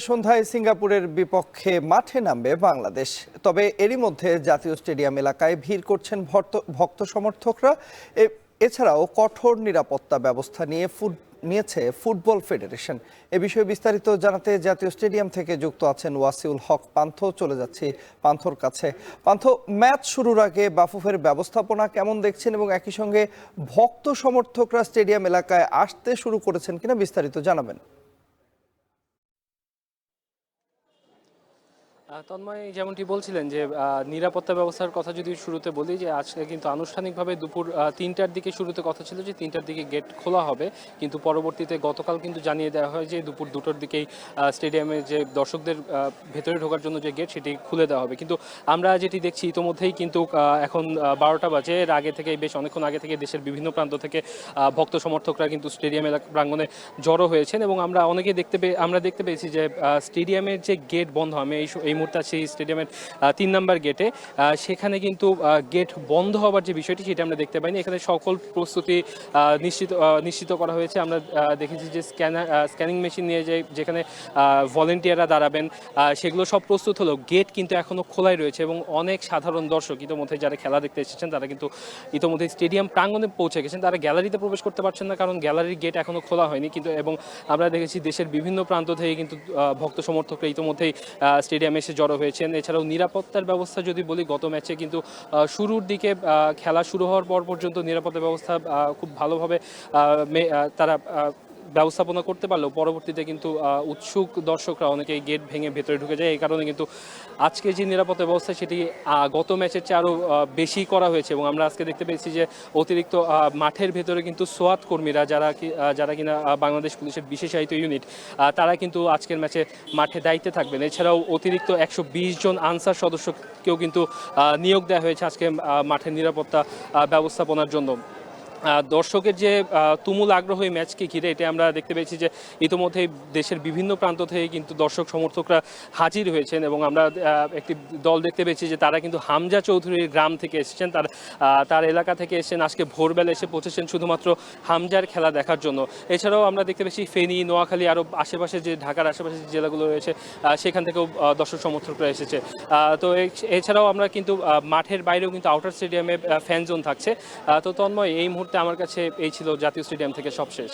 সন্ধ্যায় সিঙ্গাপুরের বিপক্ষে মাঠে নামবে বাংলাদেশ। তবে এরই মধ্যে জাতীয় স্টেডিয়াম এলাকায় ভিড় করছেন ভক্ত সমর্থকরা। এছাড়াও কঠোর নিরাপত্তা ব্যবস্থা নিয়েছে ফুটবল ফেডারেশন। এ বিষয়ে বিস্তারিত জানাতে জাতীয় স্টেডিয়াম থেকে যুক্ত আছেন ওয়াসিউল হক পান্থ। চলে যাচ্ছি পান্থর কাছে। পান্থ, ম্যাচ শুরুর আগে বাফুফের ব্যবস্থাপনা কেমন দেখছেন এবং একই সঙ্গে ভক্ত সমর্থকরা স্টেডিয়াম এলাকায় আসতে শুরু করেছেন কিনা বিস্তারিত জানাবেন। তন্ময়, যেমনটি বলছিলেন যে নিরাপত্তা ব্যবস্থার কথা যদি শুরুতে বলি, যে আজকে কিন্তু আনুষ্ঠানিকভাবে দুপুর ৩টার দিকে শুরুতে কথা ছিল যে ৩টার দিকে গেট খোলা হবে, কিন্তু পরবর্তীতে গতকাল কিন্তু জানিয়ে দেওয়া হয় যে দুপুর ২টোর দিকেই স্টেডিয়ামে যে দর্শকদের ভেতরে ঢোকার জন্য যে গেট সেটি খুলে দেওয়া হবে। কিন্তু আমরা যেটি দেখছি ইতোমধ্যেই কিন্তু এখন ১২টা বাজে, এর আগে থেকে বেশ অনেকক্ষণ আগে থেকে দেশের বিভিন্ন প্রান্ত থেকে ভক্ত সমর্থকরা কিন্তু স্টেডিয়াম প্রাঙ্গণে জড়ো হয়েছেন এবং আমরা অনেকেই দেখতে পেয়েছি যে স্টেডিয়ামের যে গেট বন্ধ, আমি এই মুহূর্তে আছি স্টেডিয়ামের ৩ নম্বর গেটে। সেখানে কিন্তু গেট বন্ধ হওয়ার যে বিষয়টি সেটা আমরা দেখতে পাইনি। এখানে সকল প্রস্তুতি নিশ্চিত করা হয়েছে। আমরা দেখেছি যে স্ক্যানিং মেশিন নিয়ে যেখানে ভলেন্টিয়াররা দাঁড়াবেন, সেগুলো সব প্রস্তুত হলো। গেট কিন্তু এখনও খোলাই রয়েছে এবং অনেক সাধারণ দর্শক ইতোমধ্যে যারা খেলা দেখতে এসেছেন তারা কিন্তু ইতোমধ্যে স্টেডিয়াম প্রাঙ্গণে পৌঁছে গেছেন। তারা গ্যালারিতে প্রবেশ করতে পারছেন না, কারণ গ্যালারির গেট এখনও খোলা হয়নি। কিন্তু এবং আমরা দেখেছি দেশের বিভিন্ন প্রান্ত থেকে কিন্তু ভক্ত সমর্থকরা ইতোমধ্যেই স্টেডিয়ামে এসে জড়ো হয়েছেন। এছাড়াও নিরাপত্তার ব্যবস্থা যদি বলি, গত ম্যাচে কিন্তু শুরুর দিকে খেলা শুরু হওয়ার পর পর্যন্ত নিরাপত্তা ব্যবস্থা খুব ভালোভাবে তারা ব্যবস্থাপনা করতে পারলেও পরবর্তীতে কিন্তু উৎসুক দর্শকরা অনেকেই গেট ভেঙে ভেতরে ঢুকে যায়। এই কারণে কিন্তু আজকে যে নিরাপত্তা ব্যবস্থা সেটি গত ম্যাচের চেয়ে আরও বেশি করা হয়েছে এবং আমরা আজকে দেখতে পেয়েছি যে অতিরিক্ত মাঠের ভেতরে কিন্তু সোয়াত কর্মীরা যারা কিনা বাংলাদেশ পুলিশের বিশেষায়িত ইউনিট, তারা কিন্তু আজকের ম্যাচে মাঠে দায়িত্বে থাকবেন। এছাড়াও অতিরিক্ত ১২০ জন আনসার সদস্যকেও কিন্তু নিয়োগ দেওয়া হয়েছে আজকে মাঠের নিরাপত্তা ব্যবস্থাপনার জন্য। দর্শকের যে তুমুল আগ্রহ এই ম্যাচকে ঘিরে, এটা আমরা দেখতে পেয়েছি যে ইতোমধ্যেই দেশের বিভিন্ন প্রান্ত থেকে কিন্তু দর্শক সমর্থকরা হাজির হয়েছেন এবং আমরা একটি দল দেখতে পেয়েছি যে তারা কিন্তু হামজা চৌধুরীর গ্রাম থেকে এসেছেন, তার এলাকা থেকে এসেছেন, আজকে ভোরবেলা এসে পৌঁছেছেন শুধুমাত্র হামজার খেলা দেখার জন্য। এছাড়াও আমরা দেখতে পেয়েছি ফেনী, নোয়াখালী, আরও আশেপাশে যে ঢাকার আশেপাশে যে জেলাগুলো রয়েছে সেখান থেকেও দর্শক সমর্থকরা এসেছে। তো এছাড়াও আমরা কিন্তু মাঠের বাইরেও কিন্তু আউটার স্টেডিয়ামে ফ্যান জোন থাকছে। তো তন্ময়, এই মুহূর্তে আমার কাছে এই ছিল জাতীয় স্টেডিয়াম থেকে সবশেষ।